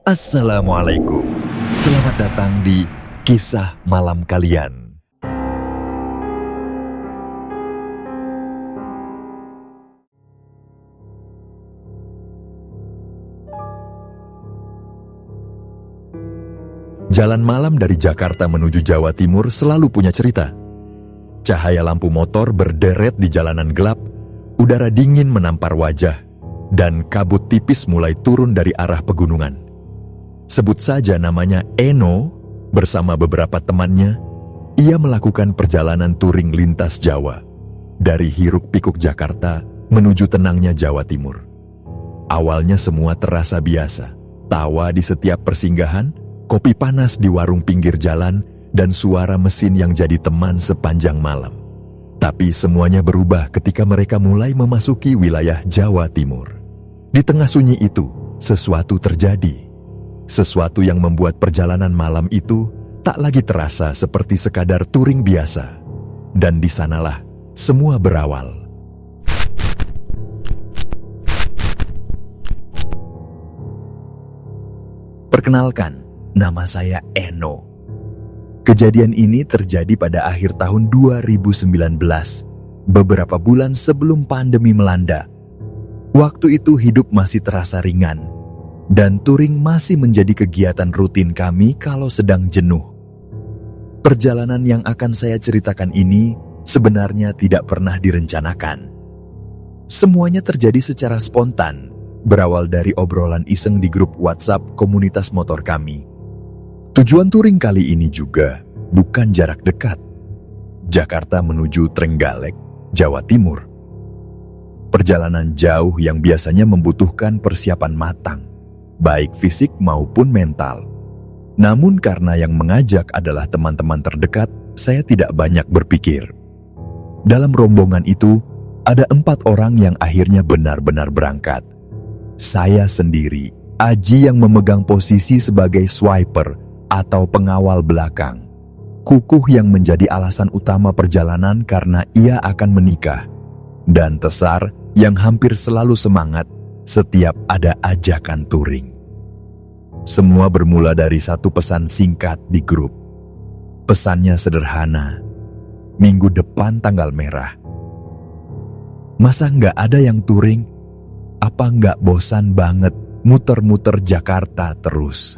Assalamualaikum. Selamat datang di Kisah Malam Kalian. Jalan malam dari Jakarta menuju Jawa Timur selalu punya cerita. Cahaya lampu motor berderet di jalanan gelap, udara dingin menampar wajah, dan kabut tipis mulai turun dari arah pegunungan. Sebut saja namanya Eno, bersama beberapa temannya, ia melakukan perjalanan touring lintas Jawa, dari hiruk-pikuk Jakarta menuju tenangnya Jawa Timur. Awalnya semua terasa biasa, tawa di setiap persinggahan, kopi panas di warung pinggir jalan, dan suara mesin yang jadi teman sepanjang malam. Tapi semuanya berubah ketika mereka mulai memasuki wilayah Jawa Timur. Di tengah sunyi itu, sesuatu terjadi. Sesuatu yang membuat perjalanan malam itu tak lagi terasa seperti sekadar touring biasa. Dan di sanalah semua berawal. Perkenalkan, nama saya Eno. Kejadian ini terjadi pada akhir tahun 2019, beberapa bulan sebelum pandemi melanda. Waktu itu hidup masih terasa ringan, dan touring masih menjadi kegiatan rutin kami kalau sedang jenuh. Perjalanan yang akan saya ceritakan ini sebenarnya tidak pernah direncanakan. Semuanya terjadi secara spontan, berawal dari obrolan iseng di grup WhatsApp komunitas motor kami. Tujuan touring kali ini juga bukan jarak dekat. Jakarta menuju Trenggalek, Jawa Timur. Perjalanan jauh yang biasanya membutuhkan persiapan matang, baik fisik maupun mental. Namun karena yang mengajak adalah teman-teman terdekat, saya tidak banyak berpikir. Dalam rombongan itu, ada 4 orang yang akhirnya benar-benar berangkat. Saya sendiri, Aji yang memegang posisi sebagai swiper atau pengawal belakang. Kukuh yang menjadi alasan utama perjalanan karena ia akan menikah. Dan Tesar yang hampir selalu semangat setiap ada ajakan touring. Semua bermula dari satu pesan singkat di grup. Pesannya sederhana, minggu depan tanggal merah. Masa nggak ada yang touring? Apa nggak bosan banget muter-muter Jakarta terus?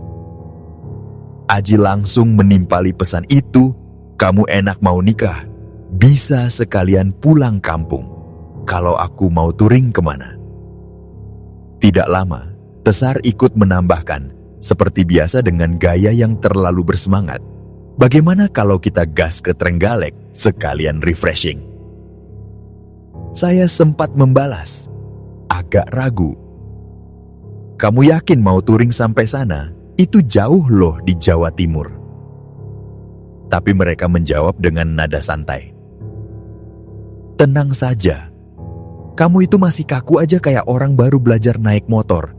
Aji langsung menimpali pesan itu, kamu enak mau nikah, bisa sekalian pulang kampung. Kalau aku mau touring kemana? Tidak lama, Tesar ikut menambahkan, seperti biasa dengan gaya yang terlalu bersemangat. Bagaimana kalau kita gas ke Trenggalek, sekalian refreshing? Saya sempat membalas, agak ragu. Kamu yakin mau touring sampai sana? Itu jauh loh di Jawa Timur. Tapi mereka menjawab dengan nada santai. Tenang saja. Kamu itu masih kaku aja kayak orang baru belajar naik motor.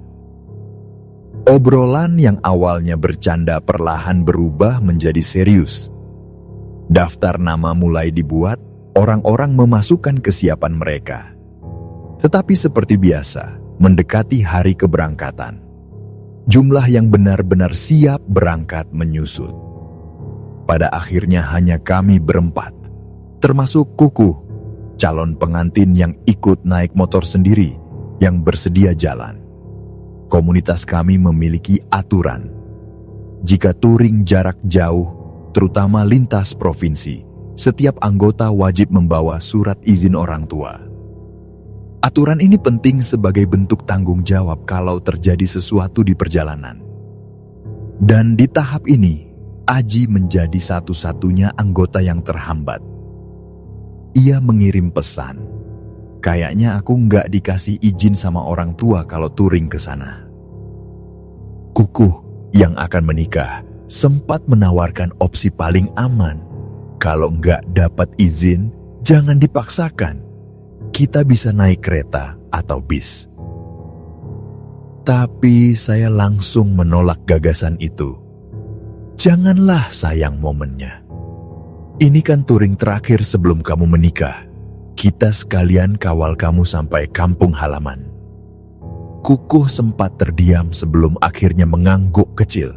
Obrolan yang awalnya bercanda perlahan berubah menjadi serius. Daftar nama mulai dibuat, orang-orang memasukkan kesiapan mereka. Tetapi seperti biasa, mendekati hari keberangkatan, jumlah yang benar-benar siap berangkat menyusut. Pada akhirnya hanya kami berempat, termasuk Kukuh, calon pengantin yang ikut naik motor sendiri, yang bersedia jalan. Komunitas kami memiliki aturan. Jika touring jarak jauh, terutama lintas provinsi, setiap anggota wajib membawa surat izin orang tua. Aturan ini penting sebagai bentuk tanggung jawab kalau terjadi sesuatu di perjalanan. Dan di tahap ini, Aji menjadi satu-satunya anggota yang terhambat. Ia mengirim pesan, kayaknya aku nggak dikasih izin sama orang tua kalau touring ke sana. Kukuh yang akan menikah sempat menawarkan opsi paling aman. Kalau nggak dapat izin, jangan dipaksakan. Kita bisa naik kereta atau bis. Tapi saya langsung menolak gagasan itu. Janganlah sayang momennya. Ini kan touring terakhir sebelum kamu menikah. Kita sekalian kawal kamu sampai kampung halaman. Kukuh sempat terdiam sebelum akhirnya mengangguk kecil.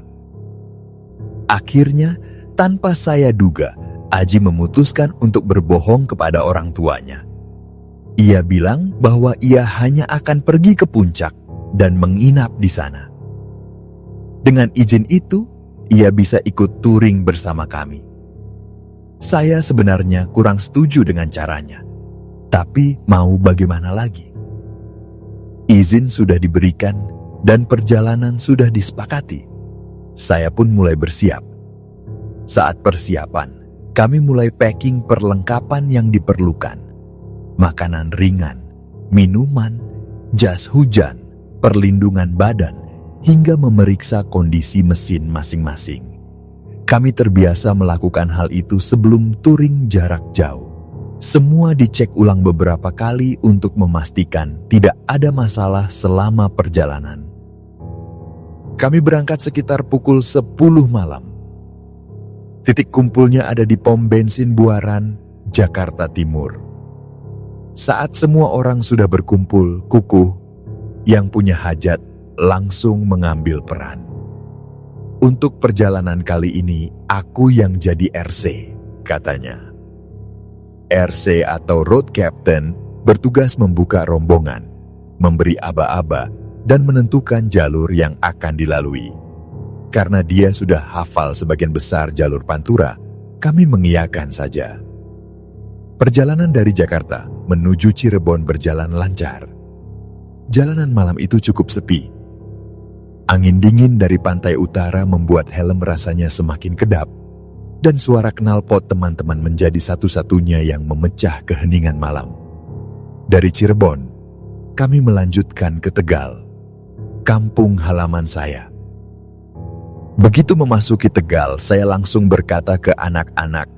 Akhirnya, tanpa saya duga, Aji memutuskan untuk berbohong kepada orang tuanya. Ia bilang bahwa ia hanya akan pergi ke puncak dan menginap di sana. Dengan izin itu, ia bisa ikut touring bersama kami. Saya sebenarnya kurang setuju dengan caranya, tapi mau bagaimana lagi? Izin sudah diberikan dan perjalanan sudah disepakati. Saya pun mulai bersiap. Saat persiapan, kami mulai packing perlengkapan yang diperlukan. Makanan ringan, minuman, jas hujan, perlindungan badan, hingga memeriksa kondisi mesin masing-masing. Kami terbiasa melakukan hal itu sebelum touring jarak jauh. Semua dicek ulang beberapa kali untuk memastikan tidak ada masalah selama perjalanan. Kami berangkat sekitar pukul 10 malam. Titik kumpulnya ada di pom bensin Buaran, Jakarta Timur. Saat semua orang sudah berkumpul, Kukuh yang punya hajat langsung mengambil peran. Untuk perjalanan kali ini, aku yang jadi RC, katanya. RC atau Road Captain bertugas membuka rombongan, memberi aba-aba, dan menentukan jalur yang akan dilalui. Karena dia sudah hafal sebagian besar jalur Pantura, kami mengiyakan saja. Perjalanan dari Jakarta menuju Cirebon berjalan lancar. Jalanan malam itu cukup sepi. Angin dingin dari pantai utara membuat helm rasanya semakin kedap, dan suara knalpot teman-teman menjadi satu-satunya yang memecah keheningan malam. Dari Cirebon, kami melanjutkan ke Tegal, kampung halaman saya. Begitu memasuki Tegal, saya langsung berkata ke anak-anak,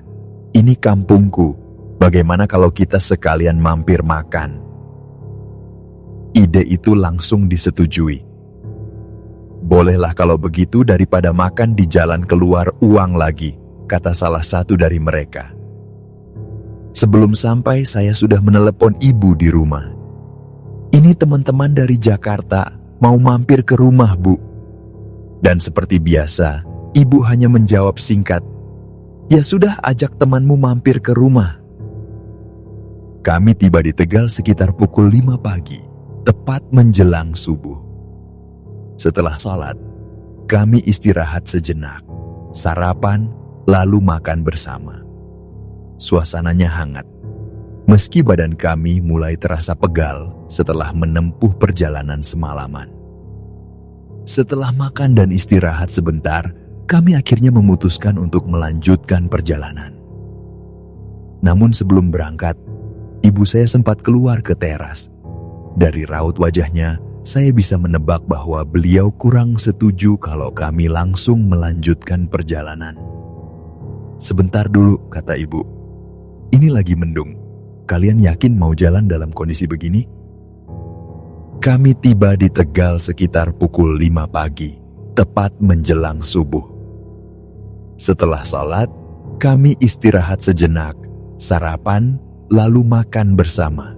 "Ini kampungku, bagaimana kalau kita sekalian mampir makan?" Ide itu langsung disetujui. "Bolehlah kalau begitu, daripada makan di jalan keluar uang lagi," kata salah satu dari mereka. Sebelum sampai, saya sudah menelepon ibu di rumah. "Ini teman-teman dari Jakarta, mau mampir ke rumah, Bu." Dan seperti biasa, ibu hanya menjawab singkat, "Ya sudah, ajak temanmu mampir ke rumah." Kami tiba di Tegal sekitar pukul 5 pagi, tepat menjelang subuh. Setelah salat, kami istirahat sejenak, sarapan, lalu makan bersama. Suasananya hangat, meski badan kami mulai terasa pegal setelah menempuh perjalanan semalaman. Setelah makan dan istirahat sebentar, kami akhirnya memutuskan untuk melanjutkan perjalanan. Namun sebelum berangkat, ibu saya sempat keluar ke teras. Dari raut wajahnya, saya bisa menebak bahwa beliau kurang setuju kalau kami langsung melanjutkan perjalanan. "Sebentar dulu," kata ibu. "Ini lagi mendung. Kalian yakin mau jalan dalam kondisi begini?" Kami tiba di Tegal sekitar pukul 5 pagi, tepat menjelang subuh. Setelah salat, kami istirahat sejenak, sarapan, lalu makan bersama.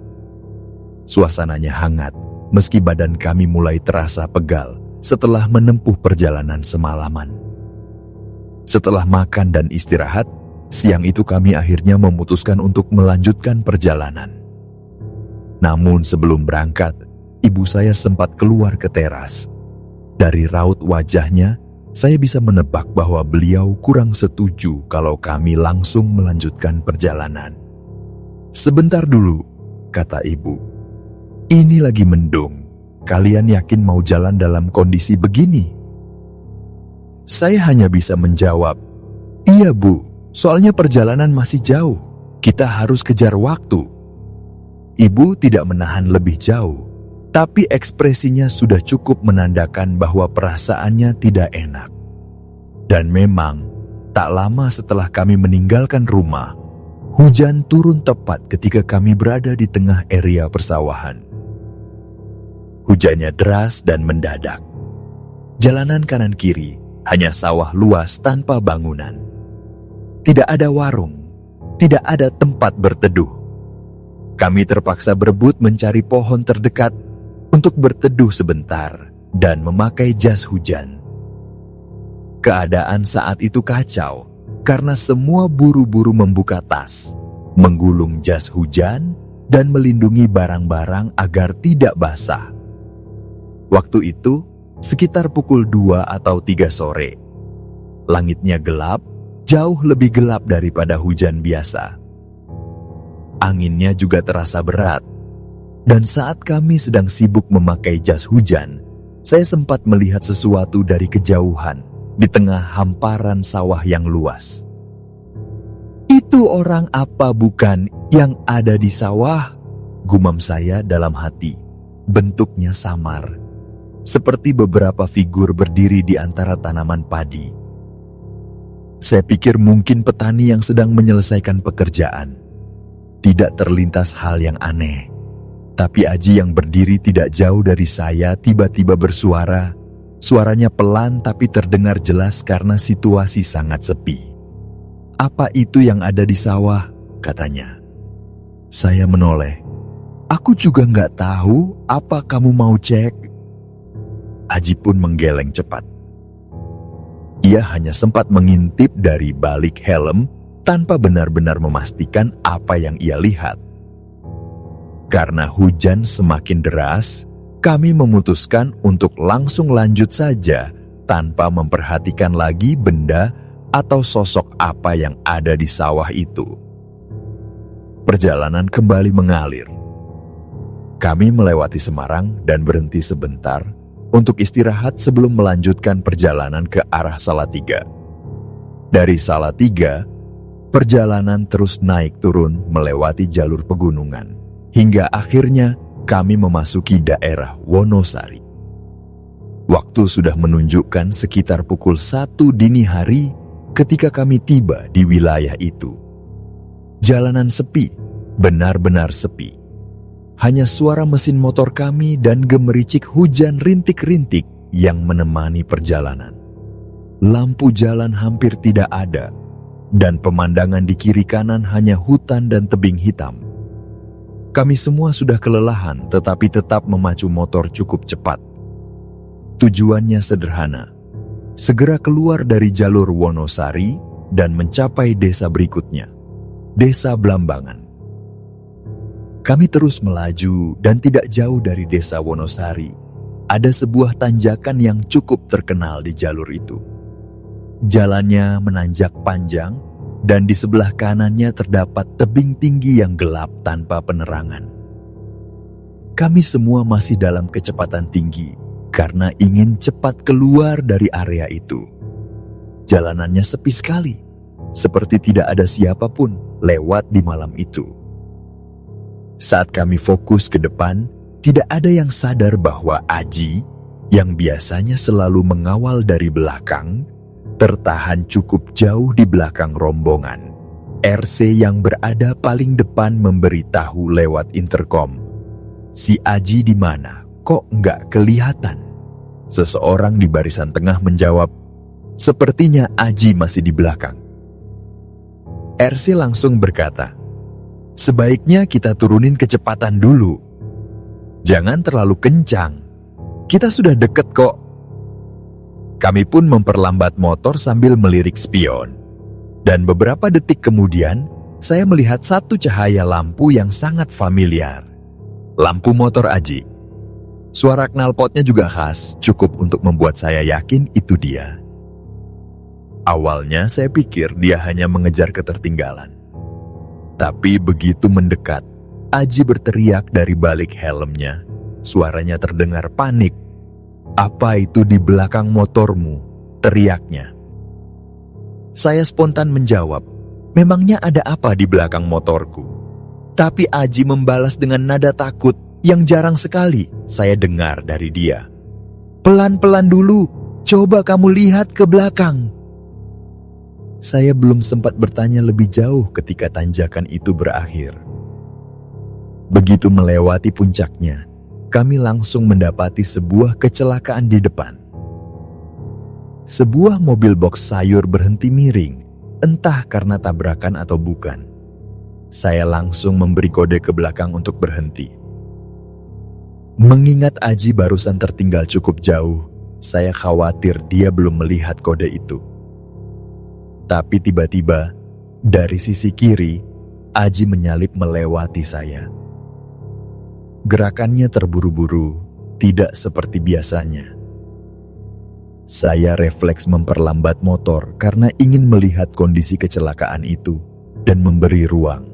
Suasananya hangat, meski badan kami mulai terasa pegal setelah menempuh perjalanan semalaman. Setelah makan dan istirahat, siang itu kami akhirnya memutuskan untuk melanjutkan perjalanan. Namun sebelum berangkat, ibu saya sempat keluar ke teras. Dari raut wajahnya, saya bisa menebak bahwa beliau kurang setuju kalau kami langsung melanjutkan perjalanan. "Sebentar dulu," kata ibu. "Ini lagi mendung. Kalian yakin mau jalan dalam kondisi begini?" Saya hanya bisa menjawab, "Iya, Bu, soalnya perjalanan masih jauh. Kita harus kejar waktu." Ibu tidak menahan lebih jauh, tapi ekspresinya sudah cukup menandakan bahwa perasaannya tidak enak. Dan memang, tak lama setelah kami meninggalkan rumah, hujan turun tepat ketika kami berada di tengah area persawahan. Hujannya deras dan mendadak. Jalanan kanan kiri hanya sawah luas tanpa bangunan. Tidak ada warung, tidak ada tempat berteduh. Kami terpaksa berebut mencari pohon terdekat untuk berteduh sebentar dan memakai jas hujan. Keadaan saat itu kacau karena semua buru-buru membuka tas, menggulung jas hujan, dan melindungi barang-barang agar tidak basah. Waktu itu sekitar pukul 2 atau 3 sore. Langitnya gelap, jauh lebih gelap daripada hujan biasa. Anginnya juga terasa berat. Dan saat kami sedang sibuk memakai jas hujan, saya sempat melihat sesuatu dari kejauhan di tengah hamparan sawah yang luas. "Itu orang apa bukan yang ada di sawah?" gumam saya dalam hati. Bentuknya samar, seperti beberapa figur berdiri di antara tanaman padi. Saya pikir mungkin petani yang sedang menyelesaikan pekerjaan. Tidak terlintas hal yang aneh. Tapi Aji yang berdiri tidak jauh dari saya tiba-tiba bersuara. Suaranya pelan tapi terdengar jelas karena situasi sangat sepi. "Apa itu yang ada di sawah?" katanya. Saya menoleh. "Aku juga nggak tahu, apa kamu mau cek?" Aji pun menggeleng cepat. Ia hanya sempat mengintip dari balik helm tanpa benar-benar memastikan apa yang ia lihat. Karena hujan semakin deras, kami memutuskan untuk langsung lanjut saja tanpa memperhatikan lagi benda atau sosok apa yang ada di sawah itu. Perjalanan kembali mengalir. Kami melewati Semarang dan berhenti sebentar untuk istirahat sebelum melanjutkan perjalanan ke arah Salatiga. Dari Salatiga, perjalanan terus naik turun melewati jalur pegunungan. Hingga akhirnya kami memasuki daerah Wonosari. Waktu sudah menunjukkan sekitar pukul 1 dini hari ketika kami tiba di wilayah itu. Jalanan sepi, benar-benar sepi. Hanya suara mesin motor kami dan gemericik hujan rintik-rintik yang menemani perjalanan. Lampu jalan hampir tidak ada, dan pemandangan di kiri kanan hanya hutan dan tebing hitam. Kami semua sudah kelelahan tetapi tetap memacu motor cukup cepat. Tujuannya sederhana, segera keluar dari jalur Wonosari dan mencapai desa berikutnya, Desa Blambangan. Kami terus melaju dan tidak jauh dari desa Wonosari, ada sebuah tanjakan yang cukup terkenal di jalur itu. Jalannya menanjak panjang, dan di sebelah kanannya terdapat tebing tinggi yang gelap tanpa penerangan. Kami semua masih dalam kecepatan tinggi karena ingin cepat keluar dari area itu. Jalanannya sepi sekali, seperti tidak ada siapapun lewat di malam itu. Saat kami fokus ke depan, tidak ada yang sadar bahwa Aji, yang biasanya selalu mengawal dari belakang, tertahan cukup jauh di belakang rombongan. RC yang berada paling depan memberitahu lewat interkom, "Si Aji di mana? Kok nggak kelihatan?" Seseorang di barisan tengah menjawab, "Sepertinya Aji masih di belakang." RC langsung berkata, "Sebaiknya kita turunin kecepatan dulu. Jangan terlalu kencang. Kita sudah deket kok." Kami pun memperlambat motor sambil melirik spion. Dan beberapa detik kemudian, saya melihat satu cahaya lampu yang sangat familiar. Lampu motor Aji. Suara knalpotnya juga khas, cukup untuk membuat saya yakin itu dia. Awalnya saya pikir dia hanya mengejar ketertinggalan. Tapi begitu mendekat, Aji berteriak dari balik helmnya. Suaranya terdengar panik. "Apa itu di belakang motormu?" teriaknya. Saya spontan menjawab, "Memangnya ada apa di belakang motorku?" Tapi Aji membalas dengan nada takut yang jarang sekali saya dengar dari dia. "Pelan-pelan dulu, coba kamu lihat ke belakang." Saya belum sempat bertanya lebih jauh ketika tanjakan itu berakhir. Begitu melewati puncaknya, kami langsung mendapati sebuah kecelakaan di depan. Sebuah mobil box sayur berhenti miring, entah karena tabrakan atau bukan. Saya langsung memberi kode ke belakang untuk berhenti. Mengingat Aji barusan tertinggal cukup jauh, saya khawatir dia belum melihat kode itu. Tapi tiba-tiba, dari sisi kiri, Aji menyalip melewati saya. Gerakannya terburu-buru, tidak seperti biasanya. Saya refleks memperlambat motor karena ingin melihat kondisi kecelakaan itu dan memberi ruang.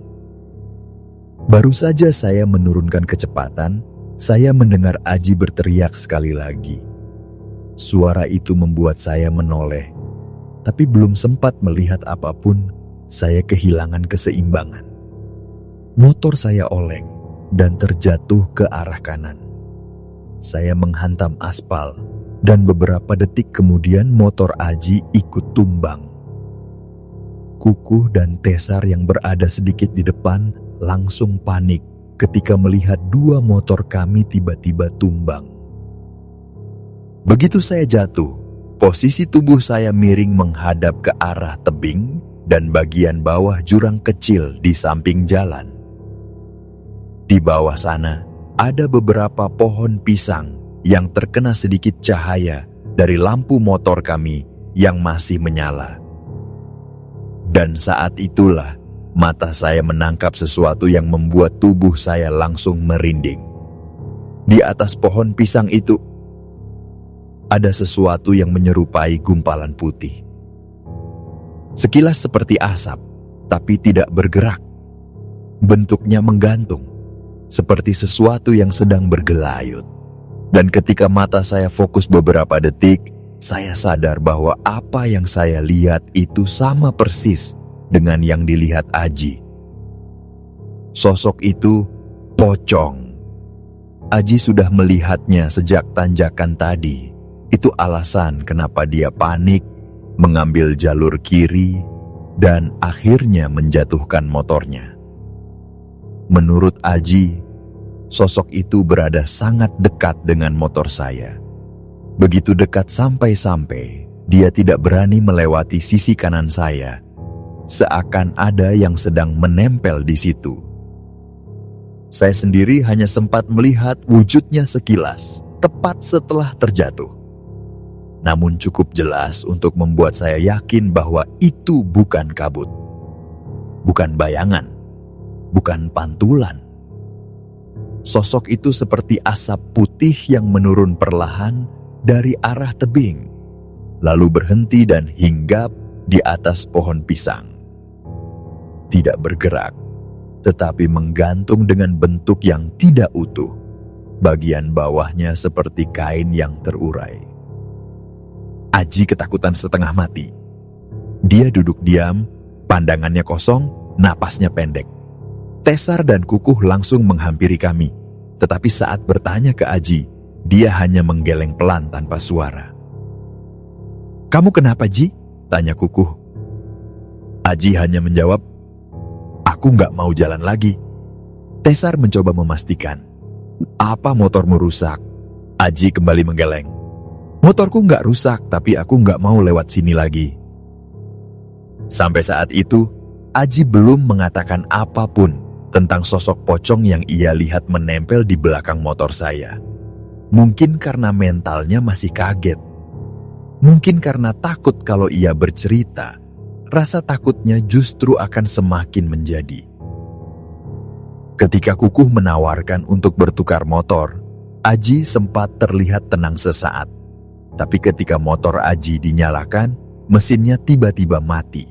Baru saja saya menurunkan kecepatan, saya mendengar Aji berteriak sekali lagi. Suara itu membuat saya menoleh, tapi belum sempat melihat apapun, saya kehilangan keseimbangan. Motor saya oleng dan terjatuh ke arah kanan. Saya menghantam aspal dan beberapa detik kemudian motor Aji ikut tumbang. Kukuh dan Tesar yang berada sedikit di depan langsung panik ketika melihat dua motor kami tiba-tiba tumbang. Begitu saya jatuh, posisi tubuh saya miring menghadap ke arah tebing dan bagian bawah jurang kecil di samping jalan. Di bawah sana, ada beberapa pohon pisang yang terkena sedikit cahaya dari lampu motor kami yang masih menyala. Dan saat itulah, mata saya menangkap sesuatu yang membuat tubuh saya langsung merinding. Di atas pohon pisang itu, ada sesuatu yang menyerupai gumpalan putih. Sekilas seperti asap, tapi tidak bergerak. Bentuknya menggantung, seperti sesuatu yang sedang bergelayut. Dan ketika mata saya fokus beberapa detik, saya sadar bahwa apa yang saya lihat itu sama persis dengan yang dilihat Aji. Sosok itu pocong. Aji sudah melihatnya sejak tanjakan tadi. Itu alasan kenapa dia panik, mengambil jalur kiri, dan akhirnya menjatuhkan motornya. Menurut Aji, sosok itu berada sangat dekat dengan motor saya. Begitu dekat sampai-sampai dia tidak berani melewati sisi kanan saya, seakan ada yang sedang menempel di situ. Saya sendiri hanya sempat melihat wujudnya sekilas, tepat setelah terjatuh. Namun cukup jelas untuk membuat saya yakin bahwa itu bukan kabut, bukan bayangan, bukan pantulan. Sosok itu seperti asap putih yang menurun perlahan dari arah tebing, lalu berhenti dan hinggap di atas pohon pisang. Tidak bergerak, tetapi menggantung dengan bentuk yang tidak utuh. Bagian bawahnya seperti kain yang terurai. Aji ketakutan setengah mati. Dia duduk diam, pandangannya kosong, napasnya pendek. Tesar dan Kukuh langsung menghampiri kami, tetapi saat bertanya ke Aji, dia hanya menggeleng pelan tanpa suara. "Kamu kenapa, Ji?" tanya Kukuh. Aji hanya menjawab, "Aku nggak mau jalan lagi." Tesar mencoba memastikan, "Apa motormu rusak?" Aji kembali menggeleng, "Motorku nggak rusak, tapi aku nggak mau lewat sini lagi." Sampai saat itu, Aji belum mengatakan apapun tentang sosok pocong yang ia lihat menempel di belakang motor saya. Mungkin karena mentalnya masih kaget. Mungkin karena takut kalau ia bercerita, rasa takutnya justru akan semakin menjadi. Ketika Kukuh menawarkan untuk bertukar motor, Aji sempat terlihat tenang sesaat. Tapi ketika motor Aji dinyalakan, mesinnya tiba-tiba mati.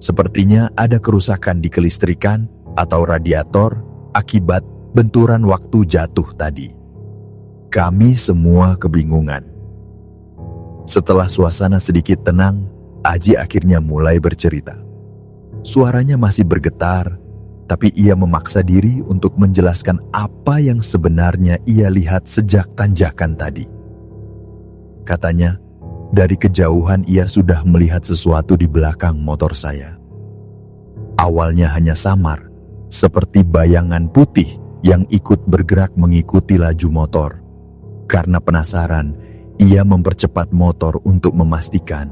Sepertinya ada kerusakan di kelistrikan atau radiator akibat benturan waktu jatuh tadi. Kami semua kebingungan. Setelah suasana sedikit tenang, Aji akhirnya mulai bercerita. Suaranya masih bergetar, tapi ia memaksa diri untuk menjelaskan apa yang sebenarnya ia lihat sejak tanjakan tadi. Katanya, dari kejauhan ia sudah melihat sesuatu di belakang motor saya. Awalnya hanya samar, seperti bayangan putih yang ikut bergerak mengikuti laju motor. Karena penasaran, ia mempercepat motor untuk memastikan.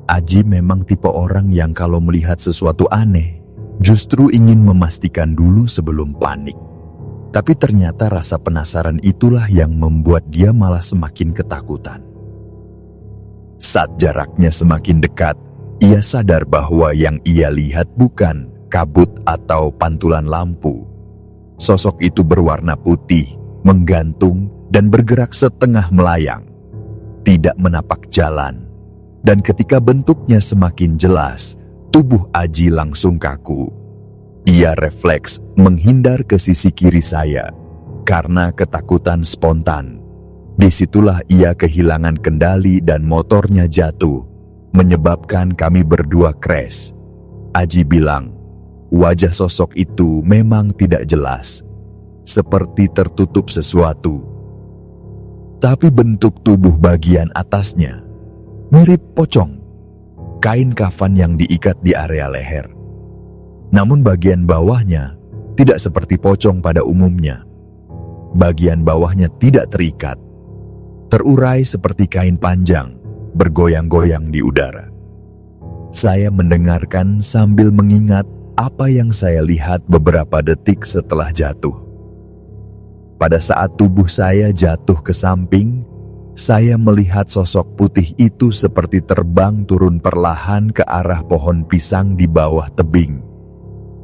Aji memang tipe orang yang kalau melihat sesuatu aneh, justru ingin memastikan dulu sebelum panik. Tapi ternyata rasa penasaran itulah yang membuat dia malah semakin ketakutan. Saat jaraknya semakin dekat, ia sadar bahwa yang ia lihat bukan kabut atau pantulan lampu. Sosok itu berwarna putih, menggantung, dan bergerak setengah melayang. Tidak menapak jalan. Dan ketika bentuknya semakin jelas, tubuh Aji langsung kaku. Ia refleks menghindar ke sisi kiri saya karena ketakutan spontan. Disitulah ia kehilangan kendali dan motornya jatuh, menyebabkan kami berdua crash. Aji bilang, wajah sosok itu memang tidak jelas, seperti tertutup sesuatu. Tapi bentuk tubuh bagian atasnya mirip pocong, kain kafan yang diikat di area leher. Namun bagian bawahnya tidak seperti pocong pada umumnya. Bagian bawahnya tidak terikat, terurai seperti kain panjang, bergoyang-goyang di udara. Saya mendengarkan sambil mengingat apa yang saya lihat beberapa detik setelah jatuh. Pada saat tubuh saya jatuh ke samping, saya melihat sosok putih itu seperti terbang turun perlahan ke arah pohon pisang di bawah tebing.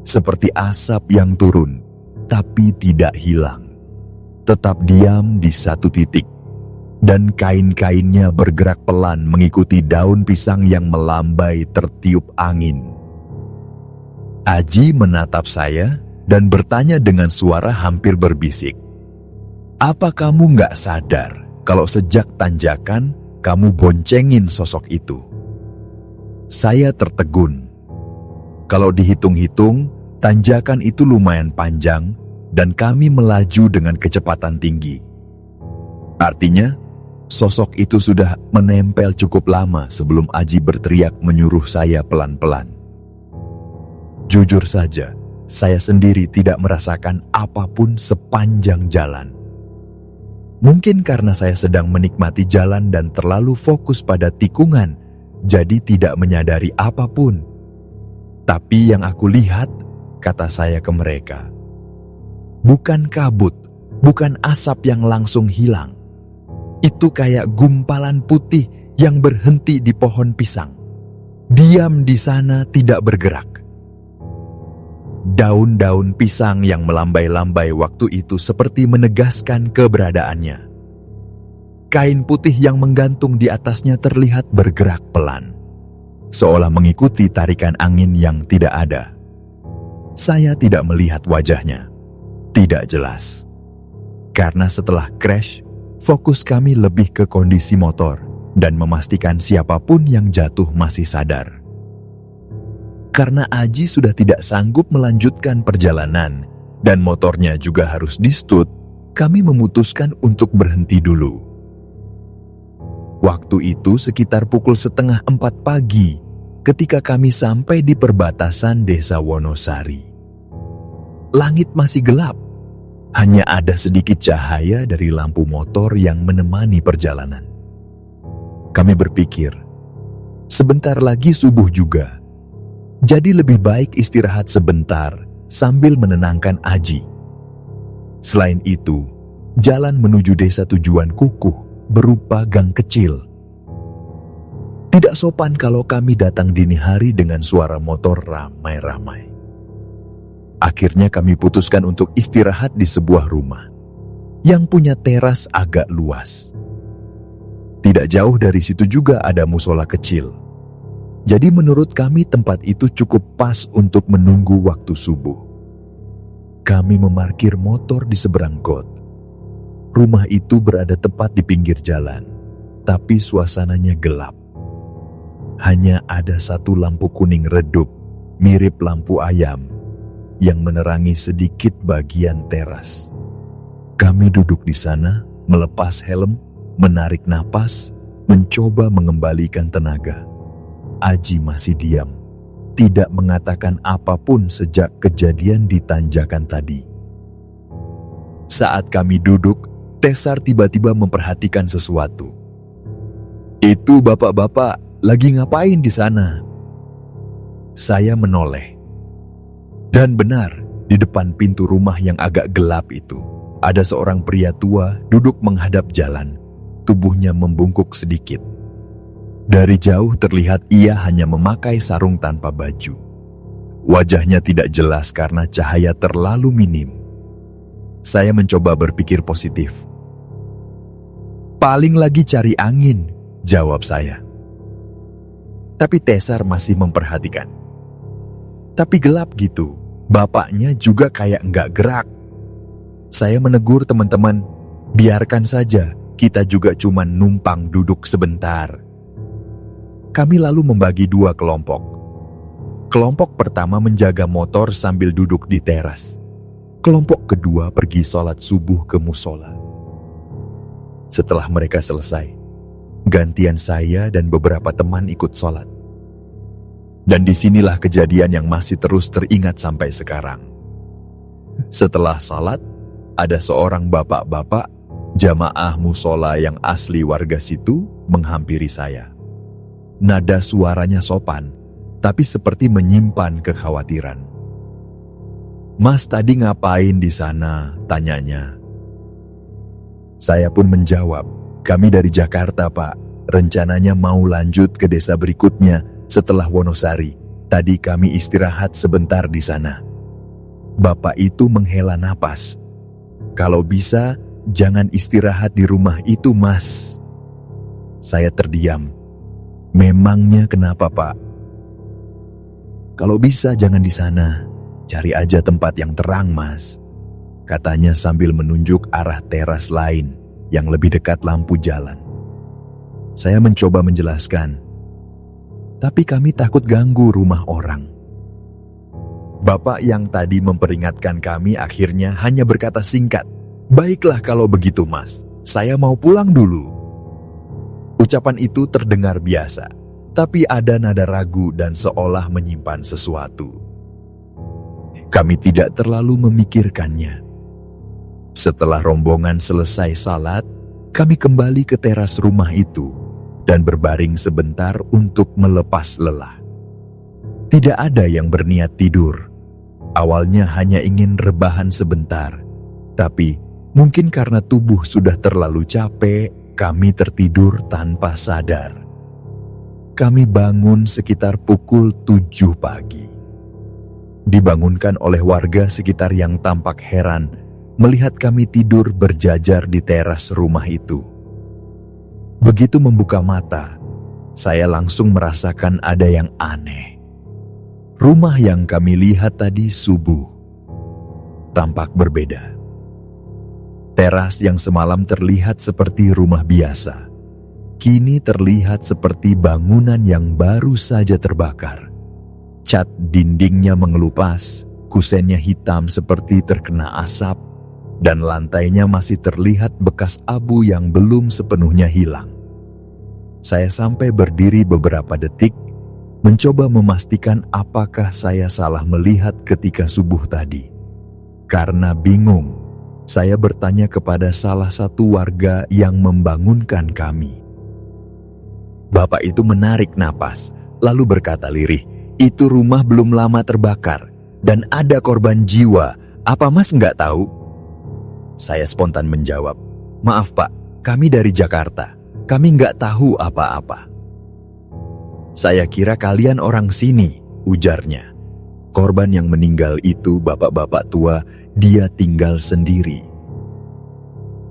Seperti asap yang turun, tapi tidak hilang. Tetap diam di satu titik. Dan kain-kainnya bergerak pelan mengikuti daun pisang yang melambai tertiup angin. Aji menatap saya dan bertanya dengan suara hampir berbisik, "Apa kamu nggak sadar kalau sejak tanjakan kamu boncengin sosok itu?" Saya tertegun. Kalau dihitung-hitung, tanjakan itu lumayan panjang dan kami melaju dengan kecepatan tinggi. Artinya, sosok itu sudah menempel cukup lama sebelum Aji berteriak menyuruh saya pelan-pelan. Jujur saja, saya sendiri tidak merasakan apapun sepanjang jalan. Mungkin karena saya sedang menikmati jalan dan terlalu fokus pada tikungan, jadi tidak menyadari apapun. Tapi yang aku lihat, kata saya ke mereka, bukan kabut, bukan asap yang langsung hilang. Itu kayak gumpalan putih yang berhenti di pohon pisang. Diam di sana tidak bergerak. Daun-daun pisang yang melambai-lambai waktu itu seperti menegaskan keberadaannya. Kain putih yang menggantung di atasnya terlihat bergerak pelan, seolah mengikuti tarikan angin yang tidak ada. Saya tidak melihat wajahnya, tidak jelas. Karena setelah crash, fokus kami lebih ke kondisi motor dan memastikan siapapun yang jatuh masih sadar. Karena Aji sudah tidak sanggup melanjutkan perjalanan dan motornya juga harus di-stud, kami memutuskan untuk berhenti dulu. Waktu itu sekitar pukul 3:30 pagi ketika kami sampai di perbatasan Desa Wonosari. Langit masih gelap, hanya ada sedikit cahaya dari lampu motor yang menemani perjalanan. Kami berpikir, sebentar lagi subuh juga. Jadi lebih baik istirahat sebentar sambil menenangkan Aji. Selain itu, jalan menuju desa tujuan kukuh berupa gang kecil. Tidak sopan kalau kami datang dini hari dengan suara motor ramai-ramai. Akhirnya kami putuskan untuk istirahat di sebuah rumah yang punya teras agak luas. Tidak jauh dari situ juga ada musola kecil. Jadi menurut kami tempat itu cukup pas untuk menunggu waktu subuh. Kami memarkir motor di seberang got. Rumah itu berada tepat di pinggir jalan, tapi suasananya gelap. Hanya ada satu lampu kuning redup, mirip lampu ayam, yang menerangi sedikit bagian teras. Kami duduk di sana, melepas helm, menarik napas, mencoba mengembalikan tenaga. Aji masih diam, tidak mengatakan apapun sejak kejadian di tanjakan tadi. Saat kami duduk, Tesar tiba-tiba memperhatikan sesuatu. "Itu bapak-bapak lagi ngapain di sana?" Saya menoleh. Dan benar, Di depan pintu rumah yang agak gelap itu, ada seorang pria tua duduk menghadap jalan, tubuhnya membungkuk sedikit. Dari jauh terlihat ia hanya memakai sarung tanpa baju. Wajahnya tidak jelas karena cahaya terlalu minim. Saya mencoba berpikir positif. "Paling lagi cari angin," jawab saya. Tapi Tesar masih memperhatikan. "Tapi gelap gitu, bapaknya juga kayak nggak gerak." Saya menegur teman-teman, "Biarkan saja, kita juga cuma numpang duduk sebentar." Kami lalu membagi dua kelompok. Kelompok pertama menjaga motor sambil duduk di teras. Kelompok kedua pergi sholat subuh ke musola. Setelah mereka selesai, gantian saya dan beberapa teman ikut sholat. Dan disinilah kejadian yang masih terus teringat sampai sekarang. Setelah sholat, ada seorang bapak-bapak jamaah musola yang asli warga situ menghampiri saya. Nada suaranya sopan, tapi seperti menyimpan kekhawatiran. "Mas tadi ngapain di sana?" tanyanya. Saya pun menjawab, "Kami dari Jakarta, Pak. Rencananya mau lanjut ke desa berikutnya setelah Wonosari. Tadi kami istirahat sebentar di sana." Bapak itu menghela napas. "Kalau bisa, jangan istirahat di rumah itu, Mas." Saya terdiam. "Memangnya kenapa, Pak?" "Kalau bisa jangan di sana. Cari aja tempat yang terang, Mas," katanya sambil menunjuk arah teras lain yang lebih dekat lampu jalan. Saya mencoba menjelaskan, "Tapi kami takut ganggu rumah orang." Bapak yang tadi memperingatkan kami akhirnya hanya berkata singkat, "Baiklah kalau begitu, Mas. Saya mau pulang dulu." Ucapan itu terdengar biasa, tapi ada nada ragu dan seolah menyimpan sesuatu. Kami tidak terlalu memikirkannya. Setelah rombongan selesai salat, kami kembali ke teras rumah itu dan berbaring sebentar untuk melepas lelah. Tidak ada yang berniat tidur. Awalnya hanya ingin rebahan sebentar, tapi mungkin karena tubuh sudah terlalu capek, kami tertidur tanpa sadar. Kami bangun sekitar pukul 7 pagi. Dibangunkan oleh warga sekitar yang tampak heran melihat kami tidur berjajar di teras rumah itu. Begitu membuka mata, saya langsung merasakan ada yang aneh. Rumah yang kami lihat tadi subuh tampak berbeda. Teras yang semalam terlihat seperti rumah biasa, kini terlihat seperti bangunan yang baru saja terbakar. Cat dindingnya mengelupas, kusennya hitam seperti terkena asap, dan lantainya masih terlihat bekas abu yang belum sepenuhnya hilang. Saya sampai berdiri beberapa detik, mencoba memastikan apakah saya salah melihat ketika subuh tadi. Karena bingung, saya bertanya kepada salah satu warga yang membangunkan kami. Bapak itu menarik napas, lalu berkata lirih, "Itu rumah belum lama terbakar, dan ada korban jiwa. Apa Mas nggak tahu?" Saya spontan menjawab, "Maaf Pak, kami dari Jakarta. Kami nggak tahu apa-apa." "Saya kira kalian orang sini," ujarnya. Korban yang meninggal itu bapak-bapak tua, dia tinggal sendiri.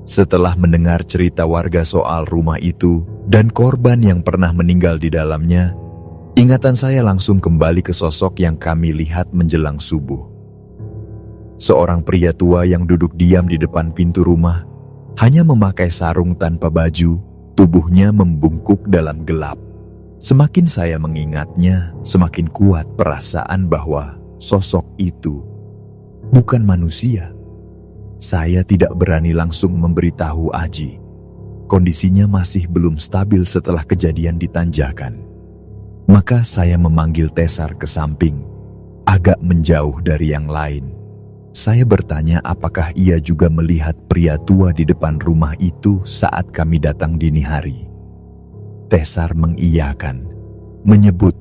Setelah mendengar cerita warga soal rumah itu dan korban yang pernah meninggal di dalamnya, ingatan saya langsung kembali ke sosok yang kami lihat menjelang subuh. Seorang pria tua yang duduk diam di depan pintu rumah, hanya memakai sarung tanpa baju, tubuhnya membungkuk dalam gelap. Semakin saya mengingatnya, semakin kuat perasaan bahwa sosok itu bukan manusia. Saya tidak berani langsung memberitahu Aji. Kondisinya masih belum stabil setelah kejadian di Tanjakan. Maka saya memanggil Tesar ke samping, agak menjauh dari yang lain. Saya bertanya apakah ia juga melihat pria tua di depan rumah itu saat kami datang dini hari. Tesar mengiyakan, menyebut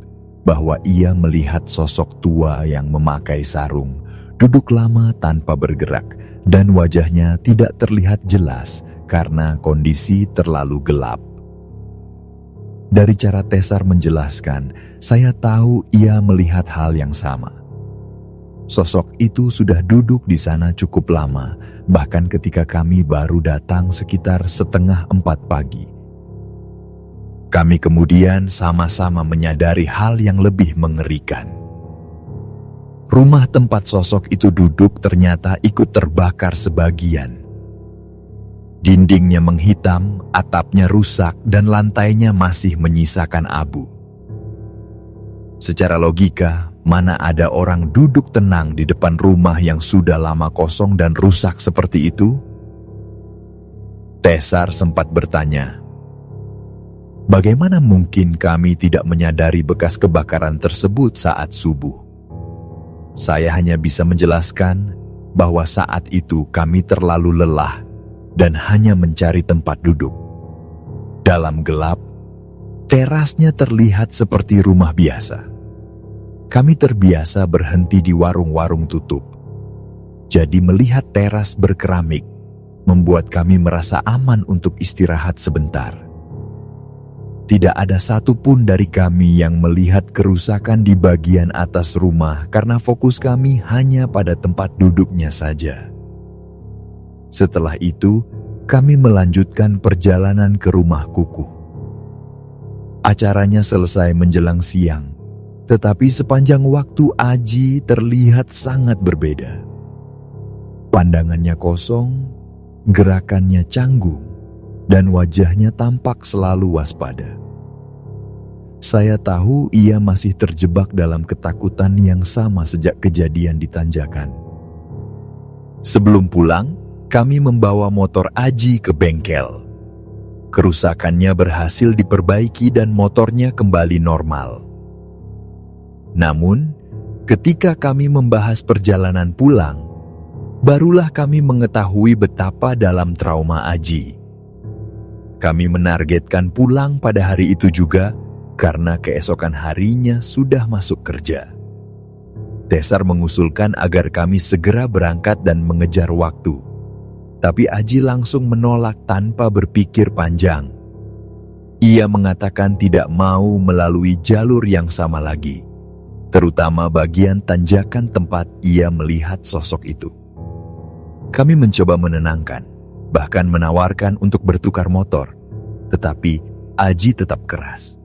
bahwa ia melihat sosok tua yang memakai sarung, duduk lama tanpa bergerak, dan wajahnya tidak terlihat jelas karena kondisi terlalu gelap. Dari cara Tesar menjelaskan, saya tahu ia melihat hal yang sama. Sosok itu sudah duduk di sana cukup lama, bahkan ketika kami baru datang sekitar 3:30 pagi. Kami kemudian sama-sama menyadari hal yang lebih mengerikan. Rumah tempat sosok itu duduk ternyata ikut terbakar sebagian. Dindingnya menghitam, atapnya rusak, dan lantainya masih menyisakan abu. Secara logika, mana ada orang duduk tenang di depan rumah yang sudah lama kosong dan rusak seperti itu? Tesar sempat bertanya, bagaimana mungkin kami tidak menyadari bekas kebakaran tersebut saat subuh? Saya hanya bisa menjelaskan bahwa saat itu kami terlalu lelah dan hanya mencari tempat duduk. Dalam gelap, terasnya terlihat seperti rumah biasa. Kami terbiasa berhenti di warung-warung tutup. Jadi melihat teras berkeramik membuat kami merasa aman untuk istirahat sebentar. Tidak ada satupun dari kami yang melihat kerusakan di bagian atas rumah karena fokus kami hanya pada tempat duduknya saja. Setelah itu, kami melanjutkan perjalanan ke rumah Kuku. Acaranya selesai menjelang siang, tetapi sepanjang waktu Aji terlihat sangat berbeda. Pandangannya kosong, gerakannya canggung, dan wajahnya tampak selalu waspada. Saya tahu ia masih terjebak dalam ketakutan yang sama sejak kejadian di Tanjakan. Sebelum pulang, kami membawa motor Aji ke bengkel. Kerusakannya berhasil diperbaiki dan motornya kembali normal. Namun, ketika kami membahas perjalanan pulang, barulah kami mengetahui betapa dalam trauma Aji. Kami menargetkan pulang pada hari itu juga karena keesokan harinya sudah masuk kerja. Tesar mengusulkan agar kami segera berangkat dan mengejar waktu. Tapi Aji langsung menolak tanpa berpikir panjang. Ia mengatakan tidak mau melalui jalur yang sama lagi, terutama bagian tanjakan tempat ia melihat sosok itu. Kami mencoba menenangkan, bahkan menawarkan untuk bertukar motor, tetapi Aji tetap keras.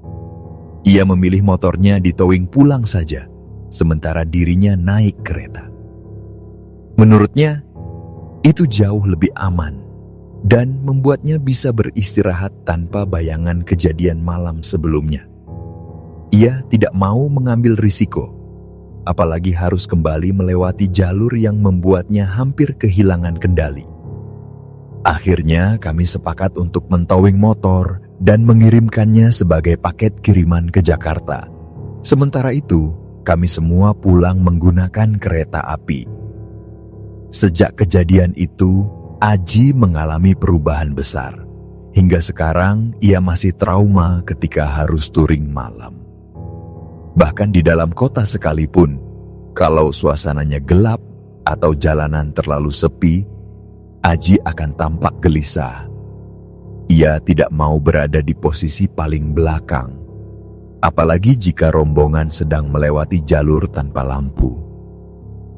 Ia memilih motornya ditowing pulang saja, sementara dirinya naik kereta. Menurutnya, itu jauh lebih aman dan membuatnya bisa beristirahat tanpa bayangan kejadian malam sebelumnya. Ia tidak mau mengambil risiko, apalagi harus kembali melewati jalur yang membuatnya hampir kehilangan kendali. Akhirnya kami sepakat untuk mentowing motor dan mengirimkannya sebagai paket kiriman ke Jakarta. Sementara itu, kami semua pulang menggunakan kereta api. Sejak kejadian itu, Aji mengalami perubahan besar. Hingga sekarang, ia masih trauma ketika harus touring malam. Bahkan di dalam kota sekalipun, kalau suasananya gelap atau jalanan terlalu sepi, Aji akan tampak gelisah. Ia tidak mau berada di posisi paling belakang, apalagi jika rombongan sedang melewati jalur tanpa lampu.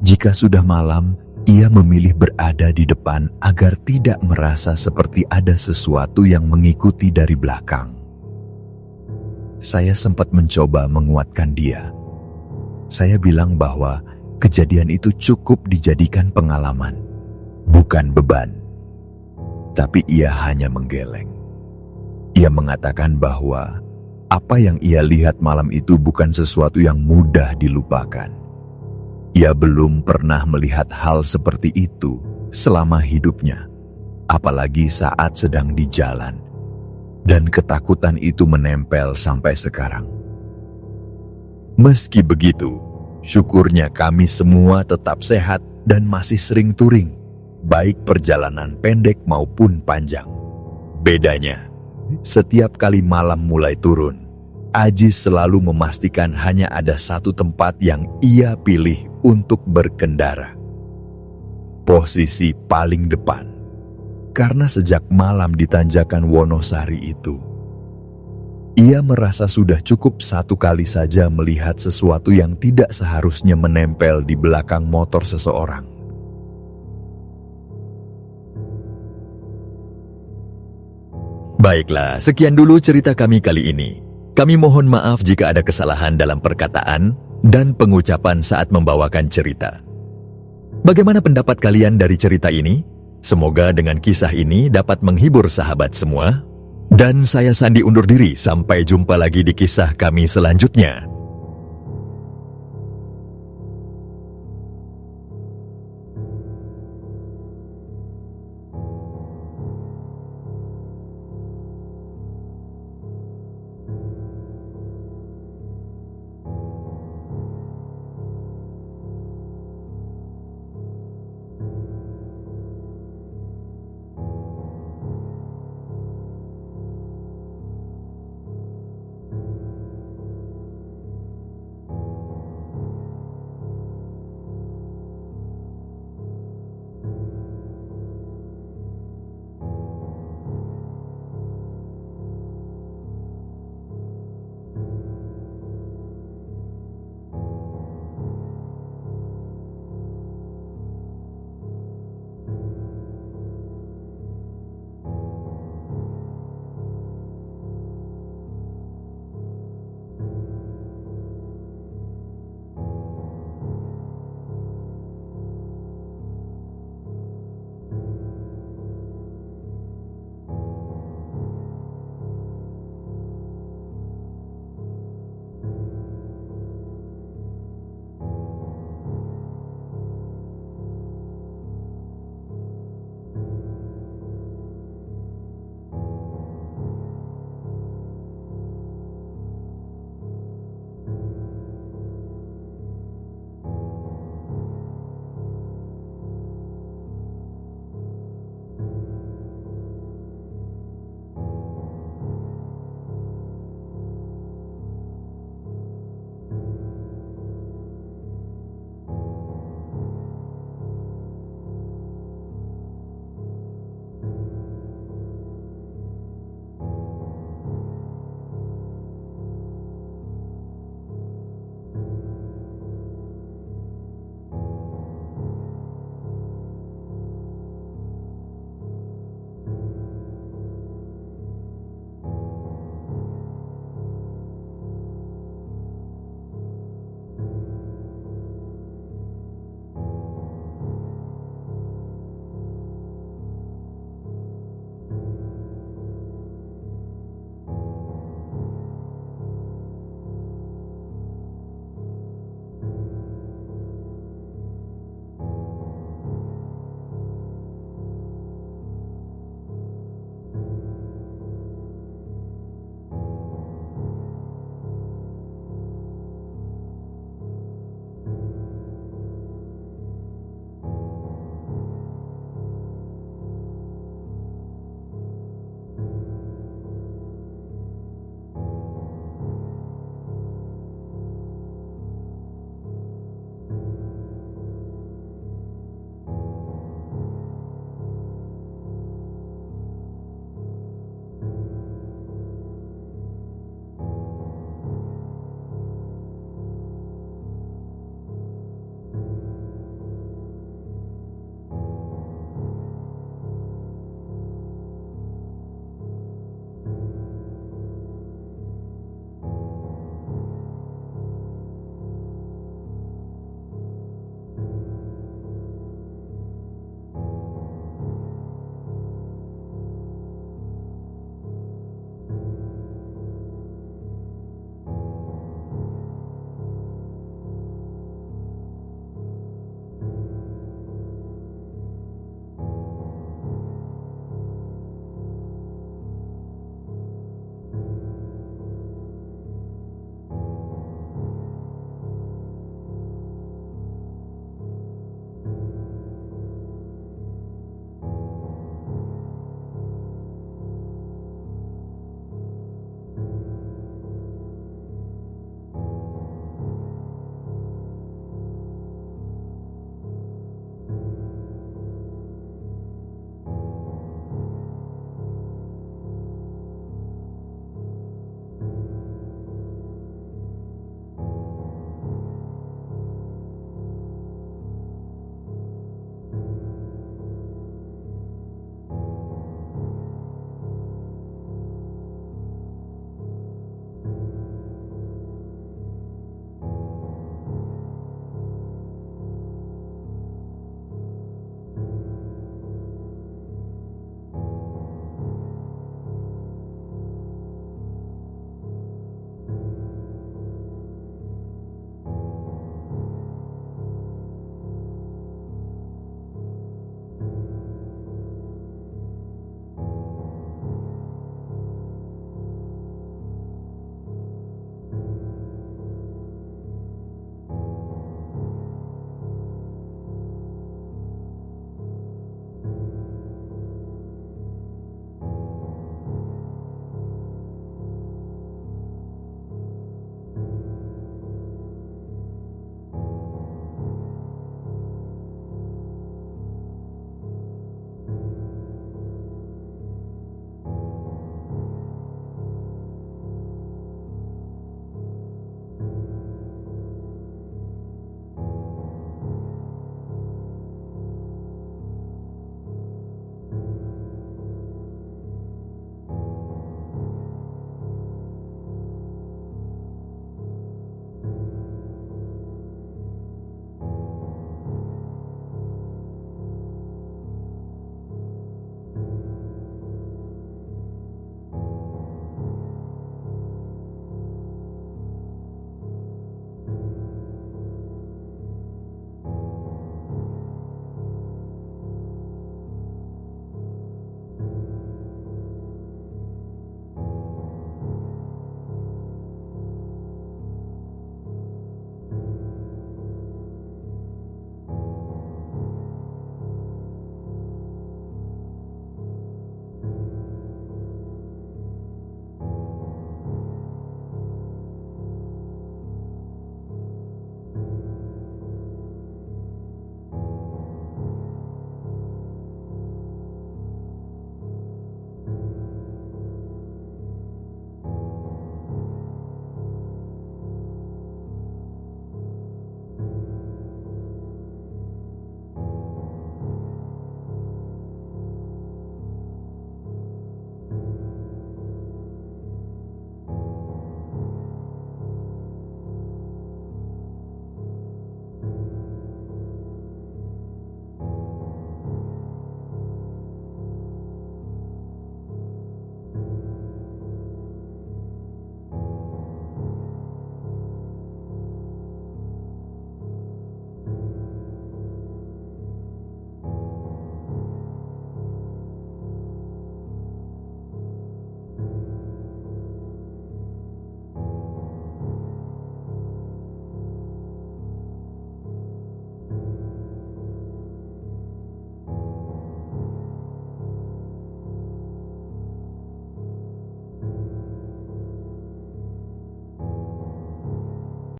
Jika sudah malam, ia memilih berada di depan agar tidak merasa seperti ada sesuatu yang mengikuti dari belakang. Saya sempat mencoba menguatkan dia. Saya bilang bahwa kejadian itu cukup dijadikan pengalaman, bukan beban. Tapi ia hanya menggeleng. Ia mengatakan bahwa apa yang ia lihat malam itu bukan sesuatu yang mudah dilupakan. Ia belum pernah melihat hal seperti itu selama hidupnya, apalagi saat sedang di jalan. Dan ketakutan itu menempel sampai sekarang. Meski begitu, syukurnya kami semua tetap sehat dan masih sering touring, baik perjalanan pendek maupun panjang. Bedanya, setiap kali malam mulai turun, Ajis selalu memastikan hanya ada satu tempat yang ia pilih untuk berkendara. Posisi paling depan. Karena sejak malam di tanjakan Wonosari itu, ia merasa sudah cukup satu kali saja melihat sesuatu yang tidak seharusnya menempel di belakang motor seseorang. Baiklah, sekian dulu cerita kami kali ini. Kami mohon maaf jika ada kesalahan dalam perkataan dan pengucapan saat membawakan cerita. Bagaimana pendapat kalian dari cerita ini? Semoga dengan kisah ini dapat menghibur sahabat semua. Dan saya Sandi undur diri, sampai jumpa lagi di kisah kami selanjutnya.